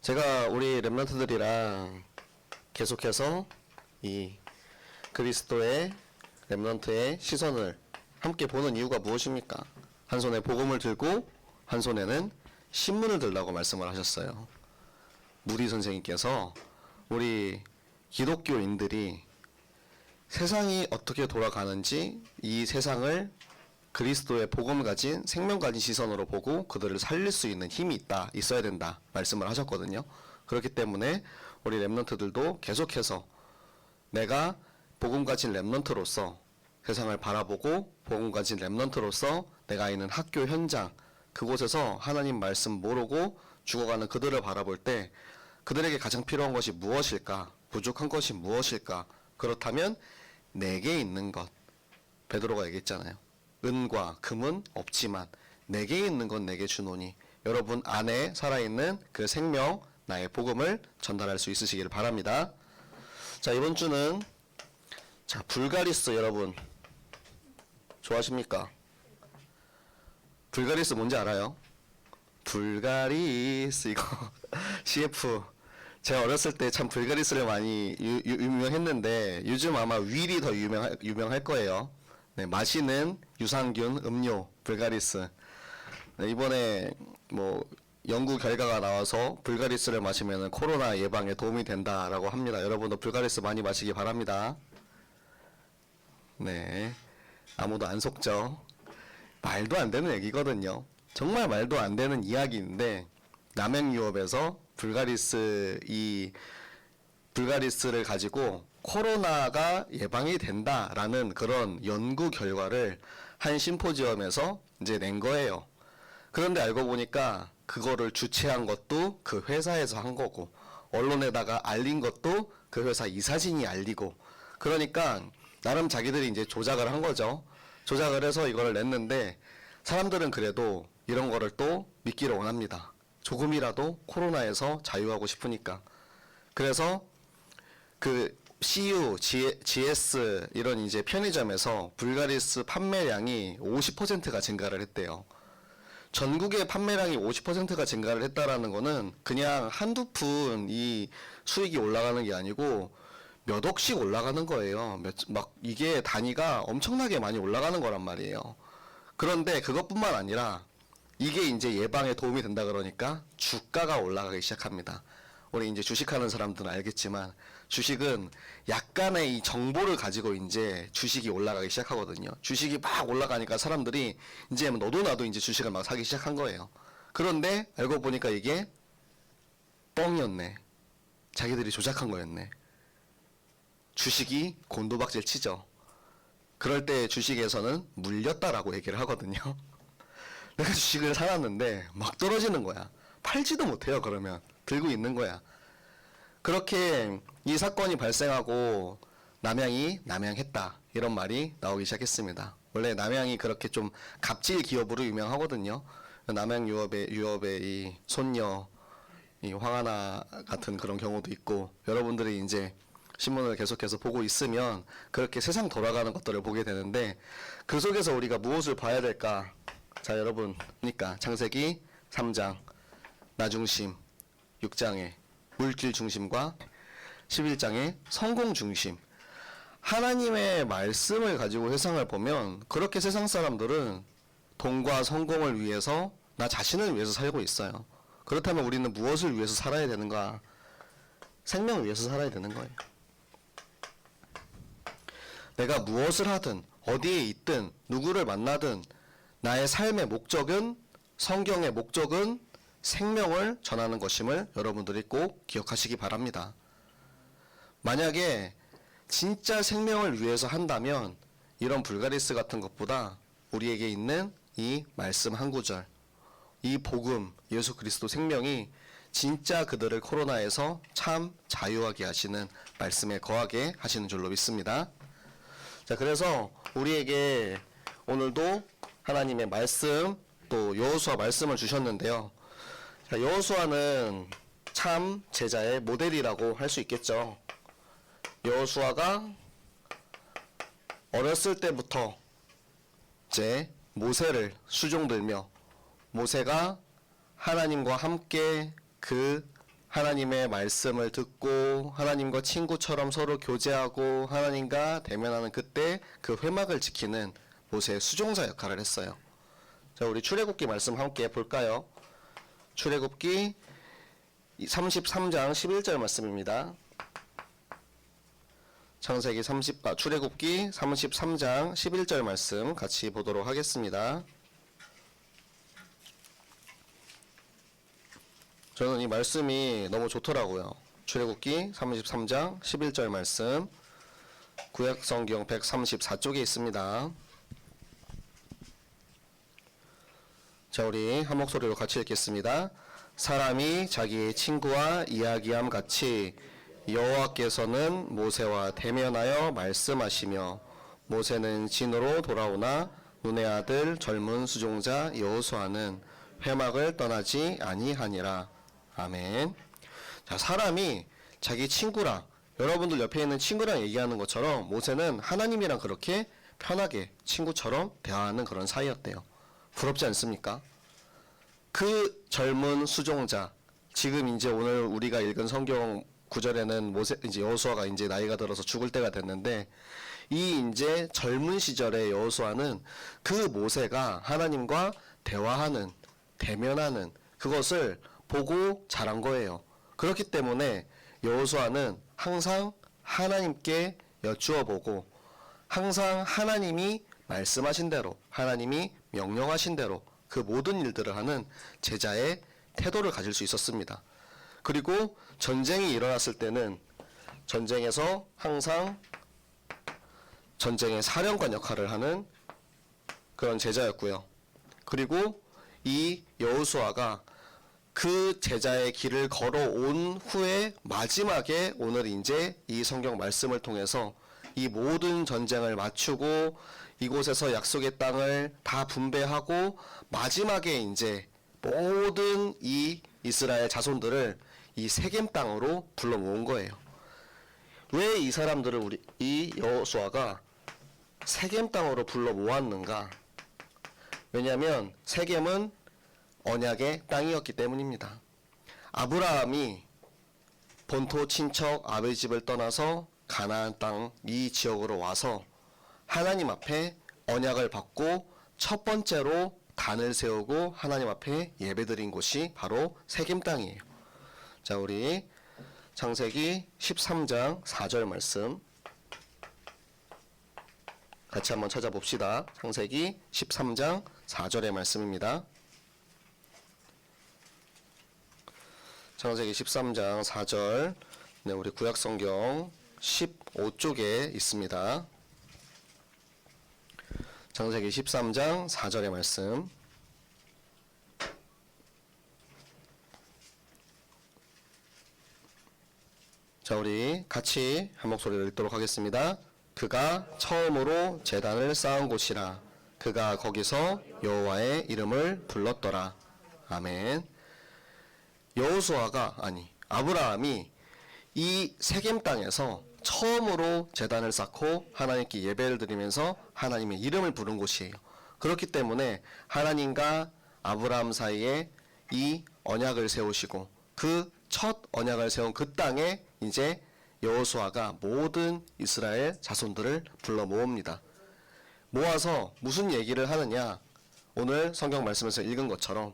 제가 우리 렘넌트들이랑 계속해서 이 그리스도의 렘넌트의 시선을 함께 보는 이유가 무엇입니까? 한 손에 복음을 들고 한 손에는 신문을 들라고 말씀을 하셨어요. 무디 선생님께서 우리 기독교인들이 세상이 어떻게 돌아가는지 이 세상을 그리스도의 복음 가진 생명 가진 시선으로 보고 그들을 살릴 수 있는 힘이 있어야 된다 말씀을 하셨거든요. 그렇기 때문에 우리 렘넌트들도 계속해서 내가 복음 가진 렘넌트로서 세상을 바라보고 복음 가진 렘넌트로서 내가 있는 학교 현장 그곳에서 하나님 말씀 모르고 죽어가는 그들을 바라볼 때 그들에게 가장 필요한 것이 무엇일까? 부족한 것이 무엇일까? 그렇다면 내게 있는 것. 베드로가 얘기했잖아요. 은과 금은 없지만 내게 있는 건 내게 주노니 여러분 안에 살아있는 그 생명 나의 복음을 전달할 수 있으시기를 바랍니다. 자, 이번 주는 불가리스 여러분 좋아하십니까? 불가리스 뭔지 알아요? 불가리스 이거 CF 제가 어렸을 때 참 불가리스를 많이 유명했는데 요즘 아마 윌이 더 유명할 거예요. 네, 마시는 유산균 음료 불가리스. 네, 이번에 뭐 연구 결과가 나와서 불가리스를 마시면 코로나 예방에 도움이 된다라고 합니다. 여러분도 불가리스 많이 마시기 바랍니다. 네, 아무도 안 속죠. 말도 안 되는 얘기거든요. 정말 말도 안 되는 이야기인데 남양유업에서 불가리스를 가지고 코로나가 예방이 된다라는 그런 연구 결과를 한 심포지엄에서 이제 낸 거예요. 그런데 알고 보니까 그거를 주최한 것도 그 회사에서 한 거고 언론에다가 알린 것도 그 회사 이사진이 알리고 그러니까 나름 자기들이 이제 조작을 한 거죠. 조작을 해서 이거를 냈는데 사람들은 그래도 이런 거를 또 믿기를 원합니다. 조금이라도 코로나에서 자유하고 싶으니까. 그래서 그 CU, GS 이런 이제 편의점에서 불가리스 판매량이 50%가 증가를 했대요. 전국의 판매량이 50%가 증가를 했다라는 거는 그냥 한두 푼 이 수익이 올라가는 게 아니고 몇 억씩 올라가는 거예요. 막 이게 단위가 엄청나게 많이 올라가는 거란 말이에요. 그런데 그것뿐만 아니라 이게 이제 예방에 도움이 된다 그러니까 주가가 올라가기 시작합니다. 우리 이제 주식하는 사람들은 알겠지만 주식은 약간의 이 정보를 가지고 이제 주식이 올라가기 시작하거든요. 주식이 막 올라가니까 사람들이 이제 너도 나도 이제 주식을 막 사기 시작한 거예요. 그런데 알고 보니까 이게 뻥이었네. 자기들이 조작한 거였네. 주식이 곤두박질 치죠. 그럴 때 주식에서는 물렸다라고 얘기를 하거든요. 내가 주식을 사놨는데 막 떨어지는 거야. 팔지도 못해요. 그러면 들고 있는 거야. 그렇게 이 사건이 발생하고 남양이 남양했다 이런 말이 나오기 시작했습니다. 원래 남양이 그렇게 좀 갑질 기업으로 유명하거든요. 남양유업의 이 손녀 이 황하나 같은 그런 경우도 있고 여러분들이 이제 신문을 계속해서 보고 있으면 그렇게 세상 돌아가는 것들을 보게 되는데 그 속에서 우리가 무엇을 봐야 될까? 자, 여러분 그러니까 창세기 3장 나중심 6장의 물질 중심과 11장의 성공 중심. 하나님의 말씀을 가지고 세상을 보면 그렇게 세상 사람들은 돈과 성공을 위해서 나 자신을 위해서 살고 있어요. 그렇다면 우리는 무엇을 위해서 살아야 되는가? 생명을 위해서 살아야 되는 거예요. 내가 무엇을 하든 어디에 있든 누구를 만나든 나의 삶의 목적은 성경의 목적은 생명을 전하는 것임을 여러분들이 꼭 기억하시기 바랍니다. 만약에 진짜 생명을 위해서 한다면 이런 불가리스 같은 것보다 우리에게 있는 이 말씀 한 구절, 이 복음, 예수 그리스도 생명이 진짜 그들을 코로나에서 참 자유하게 하시는 말씀에 거하게 하시는 줄로 믿습니다. 자, 그래서 우리에게 오늘도 하나님의 말씀 또 여호수아 말씀을 주셨는데요. 자, 여호수아는 참 제자의 모델이라고 할 수 있겠죠. 여호수아가 어렸을 때부터 이제 모세를 수종들며 모세가 하나님과 함께 그 하나님의 말씀을 듣고 하나님과 친구처럼 서로 교제하고 하나님과 대면하는 그때 그 회막을 지키는 모세의 수종자 역할을 했어요. 자, 우리 출애굽기 말씀 함께 볼까요? 출애굽기 33장 11절 말씀입니다. 출애굽기 33장 11절 말씀 같이 보도록 하겠습니다. 저는 이 말씀이 너무 좋더라고요. 출애굽기 33장 11절 말씀 구약성경 134쪽에 있습니다. 자, 우리 한 목소리로 같이 읽겠습니다. 사람이 자기의 친구와 이야기함 같이 여호와께서는 모세와 대면하여 말씀하시며 모세는 진으로 돌아오나 눈의 아들 젊은 수종자 여호수아는 회막을 떠나지 아니하니라. 아멘. 자, 사람이 자기 친구랑, 여러분들 옆에 있는 친구랑 얘기하는 것처럼 모세는 하나님이랑 그렇게 편하게 친구처럼 대화하는 그런 사이였대요. 부럽지 않습니까? 그 젊은 수종자, 지금 이제 오늘 우리가 읽은 성경 구절에는 이제 여호수아가 이제 나이가 들어서 죽을 때가 됐는데, 이 이제 젊은 시절의 여호수아는 그 모세가 하나님과 대화하는, 대면하는 그것을 보고 자란 거예요. 그렇기 때문에 여호수아는 항상 하나님께 여쭈어 보고 항상 하나님이 말씀하신 대로, 하나님이 명령하신 대로 그 모든 일들을 하는 제자의 태도를 가질 수 있었습니다. 그리고 전쟁이 일어났을 때는 전쟁에서 항상 전쟁의 사령관 역할을 하는 그런 제자였고요. 그리고 이 여호수아가 그 제자의 길을 걸어온 후에 마지막에 오늘 이제 이 성경 말씀을 통해서 이 모든 전쟁을 마치고 이곳에서 약속의 땅을 다 분배하고 마지막에 이제 모든 이 이스라엘 자손들을 이 세겜 땅으로 불러 모은 거예요. 왜 이 사람들을 이 여호수아가 세겜 땅으로 불러 모았는가? 왜냐하면 세겜은 언약의 땅이었기 때문입니다. 아브라함이 본토 친척 아버지 집을 떠나서 가나안 땅 이 지역으로 와서 하나님 앞에 언약을 받고 첫 번째로 단을 세우고 하나님 앞에 예배드린 곳이 바로 세겜 땅이에요. 자, 우리 창세기 13장 4절 말씀 같이 한번 찾아봅시다. 창세기 13장 4절의 말씀입니다. 창세기 13장 4절, 네, 우리 구약성경 15쪽에 있습니다. 창세기 13장 4절의 말씀. 자, 우리 같이 한 목소리로 읽도록 하겠습니다. 그가 처음으로 제단을 쌓은 곳이라. 그가 거기서 여호와의 이름을 불렀더라. 아멘. 아브라함이 이 세겜 땅에서 처음으로 제단을 쌓고 하나님께 예배를 드리면서 하나님의 이름을 부른 곳이에요. 그렇기 때문에 하나님과 아브라함 사이에 이 언약을 세우시고 그 첫 언약을 세운 그 땅에 이제 여호수아가 모든 이스라엘 자손들을 불러 모읍니다. 모아서 무슨 얘기를 하느냐? 오늘 성경 말씀에서 읽은 것처럼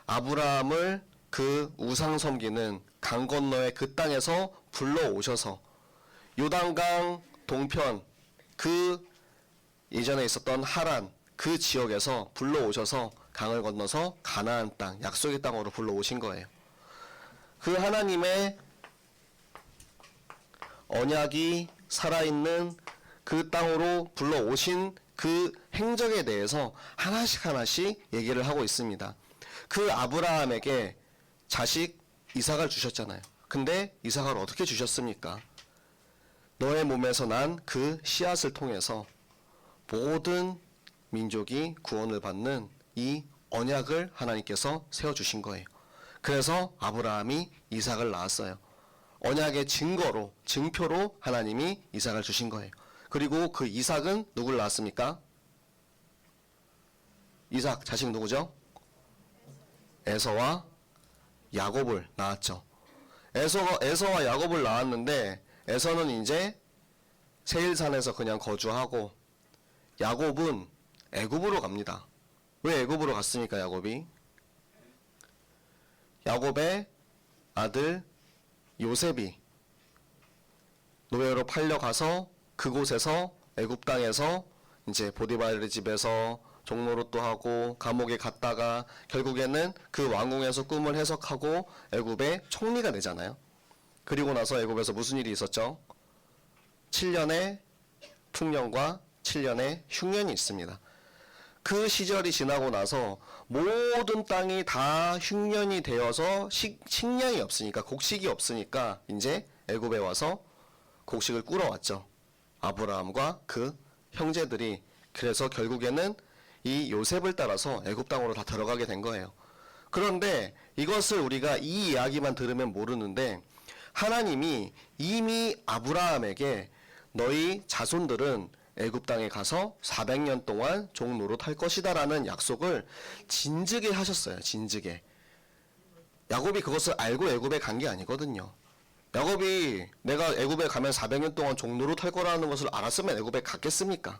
아브라함을 그 우상 섬기는 강 건너의 그 땅에서 불러오셔서 요단강 동편 그 예전에 있었던 하란 그 지역에서 불러오셔서 강을 건너서 가나안 땅, 약속의 땅으로 불러오신 거예요. 그 하나님의 언약이 살아있는 그 땅으로 불러오신 그 행적에 대해서 하나씩 얘기를 하고 있습니다. 그 아브라함에게 자식 이삭을 주셨잖아요. 근데 이삭을 어떻게 주셨습니까? 너의 몸에서 난 그 씨앗을 통해서 모든 민족이 구원을 받는 이 언약을 하나님께서 세워주신 거예요. 그래서 아브라함이 이삭을 낳았어요. 언약의 증거로, 증표로 하나님이 이삭을 주신 거예요. 그리고 그 이삭은 누굴 낳았습니까? 이삭 자식 누구죠? 에서와 야곱을 낳았죠. 에서와 야곱을 낳았는데 에서는 이제 세일산에서 그냥 거주하고 야곱은 애굽으로 갑니다. 왜 애굽으로 갔습니까? 야곱의 아들 요셉이 노예로 팔려가서 그곳에서 애굽 땅에서 이제 보디발의 집에서 종노릇도 하고 감옥에 갔다가 결국에는 그 왕궁에서 꿈을 해석하고 애굽의 총리가 되잖아요. 그리고 나서 애굽에서 무슨 일이 있었죠? 7년의 풍년과 7년의 흉년이 있습니다. 그 시절이 지나고 나서 모든 땅이 다 흉년이 되어서 식량이 없으니까, 곡식이 없으니까 이제 애굽에 와서 곡식을 꾸러왔죠. 아브라함과 그 형제들이. 그래서 결국에는 이 요셉을 따라서 애굽 땅으로 다 들어가게 된 거예요. 그런데 이것을 우리가 이 이야기만 들으면 모르는데 하나님이 이미 아브라함에게 너희 자손들은 애굽 땅에 가서 400년 동안 종노릇할 것이다라는 약속을 진즉에 하셨어요. 진즉에. 야곱이 그것을 알고 애굽에 간 게 아니거든요. 야곱이 내가 애굽에 가면 400년 동안 종노릇할 거라는 것을 알았으면 애굽에 갔겠습니까?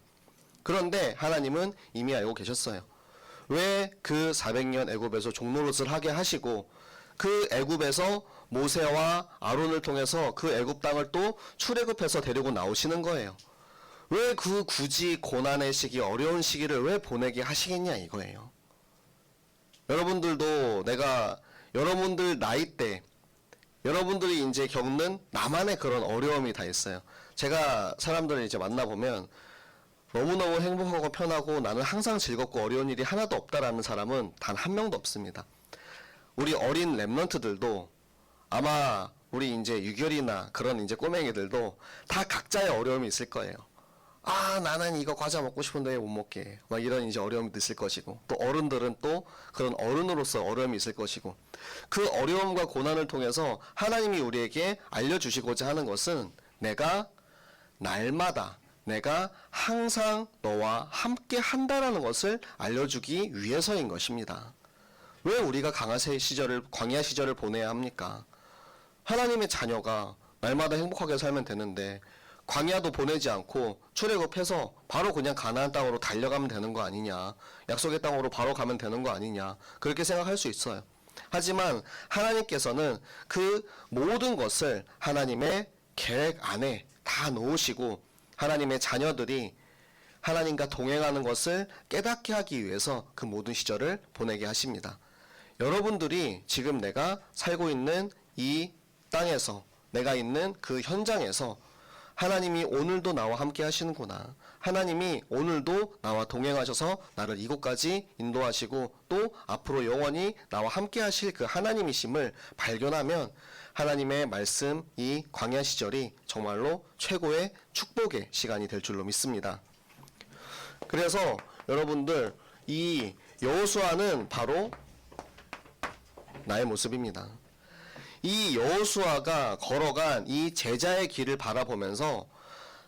그런데 하나님은 이미 알고 계셨어요. 왜 그 400년 애굽에서 종노릇을 하게 하시고 그 애굽에서 모세와 아론을 통해서 그 애굽 땅을 또 출애굽해서 데리고 나오시는 거예요. 왜 그 굳이 고난의 시기, 어려운 시기를 왜 보내게 하시겠냐 이거예요. 여러분들도 내가 여러분들 나이 때 여러분들이 이제 겪는 나만의 그런 어려움이 다 있어요. 제가 사람들을 이제 만나보면 너무너무 행복하고 편하고 나는 항상 즐겁고 어려운 일이 하나도 없다라는 사람은 단 한 명도 없습니다. 우리 어린 랩런트들도 아마 우리 이제 유결이나 그런 이제 꼬맹이들도 다 각자의 어려움이 있을 거예요. 아, 나는 이거 과자 먹고 싶은데 왜 못 먹게. 막 이런 이제 어려움도 있을 것이고, 또 어른들은 또 그런 어른으로서 어려움이 있을 것이고, 그 어려움과 고난을 통해서 하나님이 우리에게 알려주시고자 하는 것은 내가 날마다 내가 항상 너와 함께 한다라는 것을 알려주기 위해서인 것입니다. 왜 우리가 광야 시절을 보내야 합니까? 하나님의 자녀가 날마다 행복하게 살면 되는데 광야도 보내지 않고 출애굽해서 바로 그냥 가나안 땅으로 달려가면 되는 거 아니냐, 약속의 땅으로 바로 가면 되는 거 아니냐, 그렇게 생각할 수 있어요. 하지만 하나님께서는 그 모든 것을 하나님의 계획 안에 다 놓으시고 하나님의 자녀들이 하나님과 동행하는 것을 깨닫게 하기 위해서 그 모든 시절을 보내게 하십니다. 여러분들이 지금 내가 살고 있는 이 땅에서, 내가 있는 그 현장에서 하나님이 오늘도 나와 함께 하시는구나, 하나님이 오늘도 나와 동행하셔서 나를 이곳까지 인도하시고 또 앞으로 영원히 나와 함께 하실 그 하나님이심을 발견하면 하나님의 말씀, 이 광야 시절이 정말로 최고의 축복의 시간이 될 줄로 믿습니다. 그래서 여러분들, 이 여호수아는 바로 나의 모습입니다. 이 여호수아가 걸어간 이 제자의 길을 바라보면서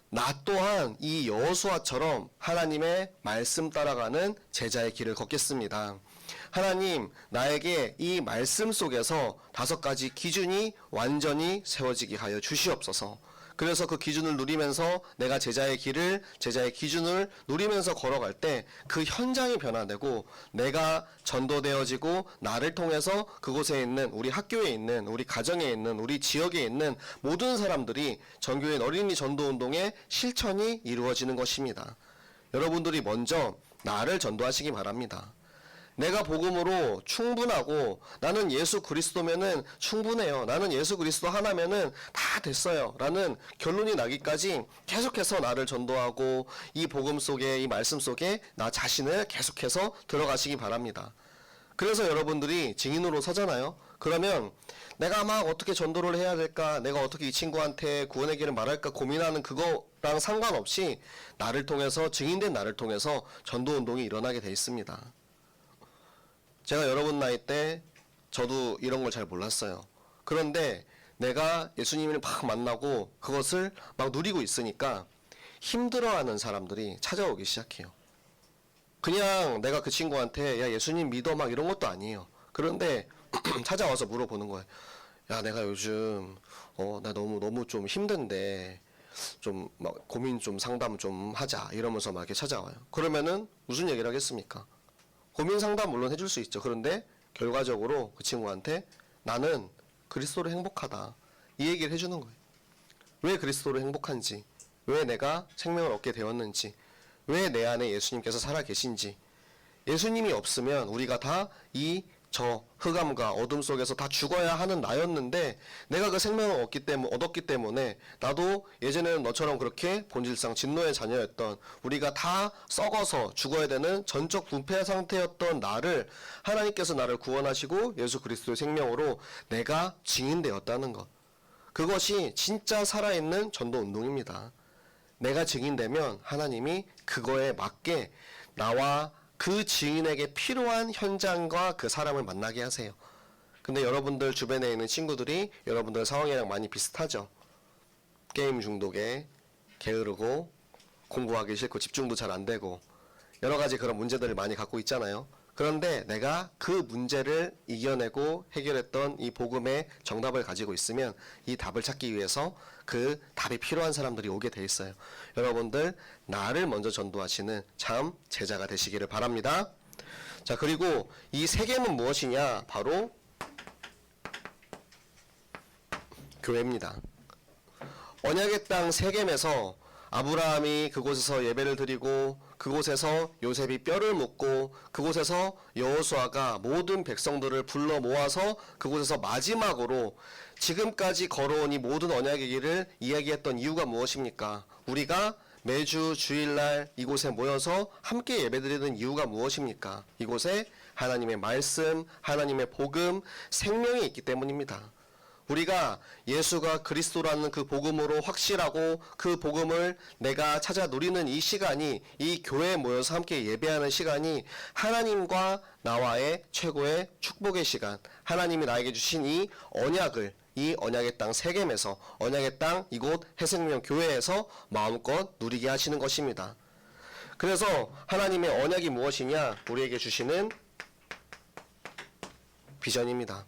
나 또한 이 여호수아처럼 하나님의 말씀 따라가는 제자의 길을 걷겠습니다. 하나님, 나에게 이 말씀 속에서 5가지 기준이 완전히 세워지게 하여 주시옵소서. 그래서 그 기준을 누리면서 내가 제자의 기준을 누리면서 걸어갈 때 그 현장이 변화되고 내가 전도되어지고 나를 통해서 그곳에 있는 우리 학교에 있는 우리 가정에 있는 우리 지역에 있는 모든 사람들이 전교인 어린이 전도운동의 실천이 이루어지는 것입니다. 여러분들이 먼저 나를 전도하시기 바랍니다. 내가 복음으로 충분하고 나는 예수 그리스도면은 충분해요, 나는 예수 그리스도 하나면은 다 됐어요 라는 결론이 나기까지 계속해서 나를 전도하고 이 복음 속에, 이 말씀 속에 나 자신을 계속해서 들어가시기 바랍니다. 그래서 여러분들이 증인으로 서잖아요. 그러면 내가 막 어떻게 전도를 해야 될까, 내가 어떻게 이 친구한테 구원의 길을 말할까 고민하는 그거랑 상관없이 나를 통해서, 증인된 나를 통해서 전도운동이 일어나게 돼 있습니다. 제가 여러분 나이 때 저도 이런 걸 잘 몰랐어요. 그런데 내가 예수님을 막 만나고 그것을 막 누리고 있으니까 힘들어하는 사람들이 찾아오기 시작해요. 그냥 내가 그 친구한테 야 예수님 믿어 막 이런 것도 아니에요. 그런데 찾아와서 물어보는 거예요. 야, 내가 요즘 나 너무 좀 힘든데 좀 막 고민 좀 상담 좀 하자 이러면서 막 이렇게 찾아와요. 그러면은 무슨 얘기를 하겠습니까? 고민 상담 물론 해줄 수 있죠. 그런데 결과적으로 그 친구한테 나는 그리스도로 행복하다 이 얘기를 해주는 거예요. 왜 그리스도로 행복한지, 왜 내가 생명을 얻게 되었는지, 왜 내 안에 예수님께서 살아 계신지. 예수님이 없으면 우리가 다 저 흑암과 어둠 속에서 다 죽어야 하는 나였는데 내가 그 생명을 얻었기 때문에 나도 예전에는 너처럼 그렇게 본질상 진노의 자녀였던 우리가 다 썩어서 죽어야 되는 전적 부패 상태였던 나를 하나님께서 나를 구원하시고 예수 그리스도의 생명으로 내가 증인되었다는 것. 그것이 진짜 살아있는 전도 운동입니다. 내가 증인되면 하나님이 그거에 맞게 나와 그 증인에게 필요한 현장과 그 사람을 만나게 하세요. 근데 여러분들 주변에 있는 친구들이 여러분들 상황이랑 많이 비슷하죠. 게임 중독에 게으르고 공부하기 싫고 집중도 잘 안 되고 여러 가지 그런 문제들을 많이 갖고 있잖아요. 그런데 내가 그 문제를 이겨내고 해결했던 이 복음의 정답을 가지고 있으면 이 답을 찾기 위해서 그 답이 필요한 사람들이 오게 돼 있어요. 여러분들 나를 먼저 전도하시는 참 제자가 되시기를 바랍니다. 자, 그리고 이 세겜은 무엇이냐? 바로 교회입니다. 언약의 땅 세겜에서 아브라함이 그곳에서 예배를 드리고 그곳에서 요셉이 뼈를 묻고 그곳에서 여호수아가 모든 백성들을 불러 모아서 그곳에서 마지막으로 지금까지 걸어온 이 모든 언약의 길을 이야기했던 이유가 무엇입니까? 우리가 매주 주일날 이곳에 모여서 함께 예배드리는 이유가 무엇입니까? 이곳에 하나님의 말씀, 하나님의 복음, 생명이 있기 때문입니다. 우리가 예수가 그리스도라는 그 복음으로 확실하고 그 복음을 내가 찾아 누리는 이 시간이, 이 교회에 모여서 함께 예배하는 시간이 하나님과 나와의 최고의 축복의 시간, 하나님이 나에게 주신 이 언약을 이 언약의 땅 세겜에서, 언약의 땅 이곳 해생명 교회에서 마음껏 누리게 하시는 것입니다. 그래서 하나님의 언약이 무엇이냐? 우리에게 주시는 비전입니다.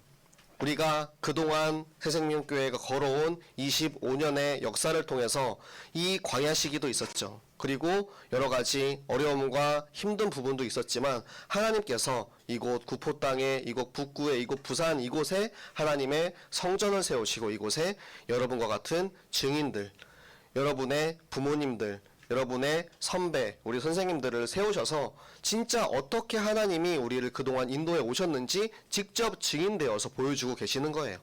우리가 그동안 새생명교회가 걸어온 25년의 역사를 통해서 이 광야 시기도 있었죠. 그리고 여러 가지 어려움과 힘든 부분도 있었지만 하나님께서 이곳 구포 땅에, 이곳 북구에, 이곳 부산 이곳에 하나님의 성전을 세우시고 이곳에 여러분과 같은 증인들, 여러분의 부모님들, 여러분의 선배, 우리 선생님들을 세우셔서 진짜 어떻게 하나님이 우리를 그동안 인도해 오셨는지 직접 증인되어서 보여주고 계시는 거예요.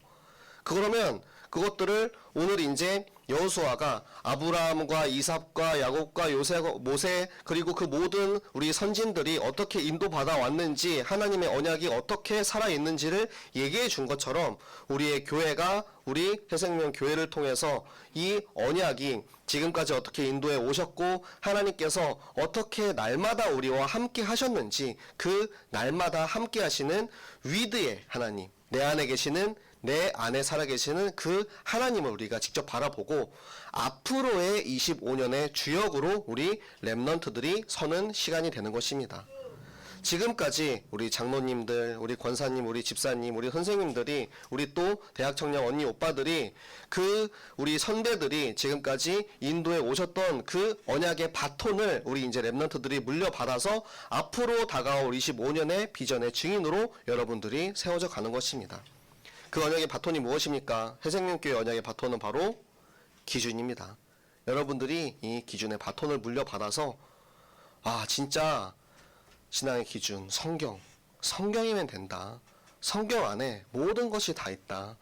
그러면 그것들을 오늘 이제 여호수아가 아브라함과 이삭과 야곱과 요셉, 모세 그리고 그 모든 우리 선진들이 어떻게 인도받아 왔는지 하나님의 언약이 어떻게 살아있는지를 얘기해 준 것처럼 우리의 교회가 우리 새생명 교회를 통해서 이 언약이 지금까지 어떻게 인도해 오셨고 하나님께서 어떻게 날마다 우리와 함께 하셨는지 그 날마다 함께 하시는 위드의 하나님, 내 안에 계시는 내 안에 살아계시는 그 하나님을 우리가 직접 바라보고 앞으로의 25년의 주역으로 우리 렘넌트들이 서는 시간이 되는 것입니다. 지금까지 우리 장로님들, 우리 권사님, 우리 집사님, 우리 선생님들이, 우리 또 대학 청년 언니 오빠들이 그 우리 선배들이 지금까지 인도에 오셨던 그 언약의 바톤을 우리 이제 렘넌트들이 물려받아서 앞으로 다가올 25년의 비전의 증인으로 여러분들이 세워져 가는 것입니다. 그 언약의 바톤이 무엇입니까? 새생명교회 언약의 바톤은 바로 기준입니다. 여러분들이 이 기준의 바톤을 물려받아서 진짜 신앙의 기준, 성경이면 된다. 성경 안에 모든 것이 다 있다.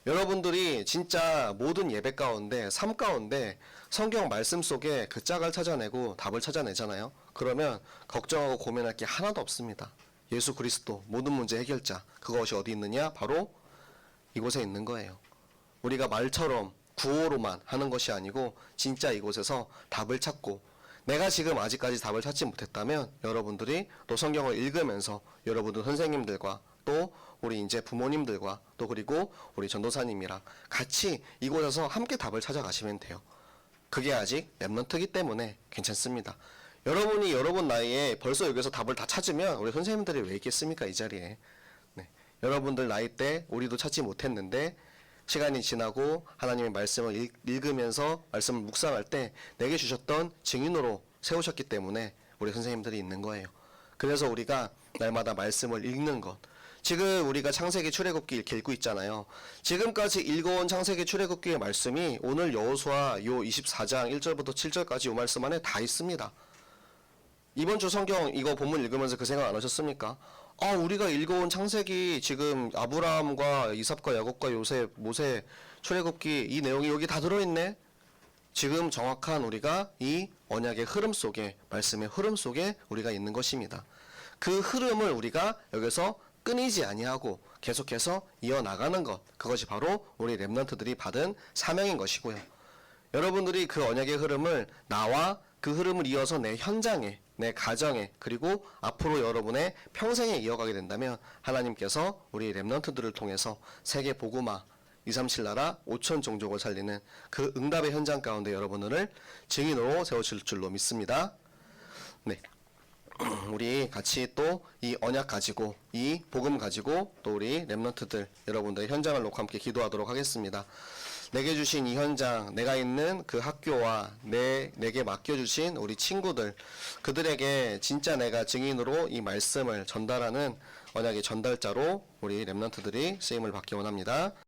여러분들이 진짜 모든 예배 가운데, 삶 가운데 성경 말씀 속에 그 짝을 찾아내고 답을 찾아내잖아요. 그러면 걱정하고 고민할 게 하나도 없습니다. 예수 그리스도 모든 문제 해결자, 그것이 어디 있느냐? 바로 이곳에 있는 거예요. 우리가 말처럼 구호로만 하는 것이 아니고 진짜 이곳에서 답을 찾고, 내가 지금 아직까지 답을 찾지 못했다면 여러분들이 또 성경을 읽으면서 여러분들 선생님들과 또 우리 이제 부모님들과 또 그리고 우리 전도사님이랑 같이 이곳에서 함께 답을 찾아가시면 돼요. 그게 아직 렘넌트이기 때문에 괜찮습니다. 여러분이 여러분 나이에 벌써 여기서 답을 다 찾으면 우리 선생님들이 왜 있겠습니까? 이 자리에. 네. 여러분들 나이 때 우리도 찾지 못했는데 시간이 지나고 하나님의 말씀을 읽으면서 말씀을 묵상할 때 내게 주셨던 증인으로 세우셨기 때문에 우리 선생님들이 있는 거예요. 그래서 우리가 날마다 말씀을 읽는 것. 지금 우리가 창세기 출애굽기 이렇게 읽고 있잖아요. 지금까지 읽어온 창세기 출애굽기의 말씀이 오늘 여호수아 요 24장 1절부터 7절까지 요 말씀 안에 다 있습니다. 이번 주 성경 이거 본문 읽으면서 그 생각 안 하셨습니까? 우리가 읽어온 창세기 지금 아브라함과 이삭과 야곱과 요셉, 모세, 출애굽기 이 내용이 여기 다 들어있네. 지금 정확한 우리가 이 언약의 흐름 속에, 말씀의 흐름 속에 우리가 있는 것입니다. 그 흐름을 우리가 여기서 끊이지 아니하고 계속해서 이어나가는 것, 그것이 바로 우리 렘넌트들이 받은 사명인 것이고요. 여러분들이 그 언약의 흐름을 나와 그 흐름을 이어서 내 현장에, 내 가정에, 그리고 앞으로 여러분의 평생에 이어가게 된다면 하나님께서 우리 렘넌트들을 통해서 세계 복음화 237 나라 5천 종족을 살리는 그 응답의 현장 가운데 여러분을 증인으로 세우실 줄로 믿습니다. 네, 우리 같이 또 이 언약 가지고 이 복음 가지고 또 우리 렘넌트들 여러분들의 현장을 놓고 함께 기도하도록 하겠습니다. 내게 주신 이 현장, 내가 있는 그 학교와 내게 맡겨주신 우리 친구들, 그들에게 진짜 내가 증인으로 이 말씀을 전달하는 언약의 전달자로 우리 렘넌트들이 쓰임을 받기 원합니다.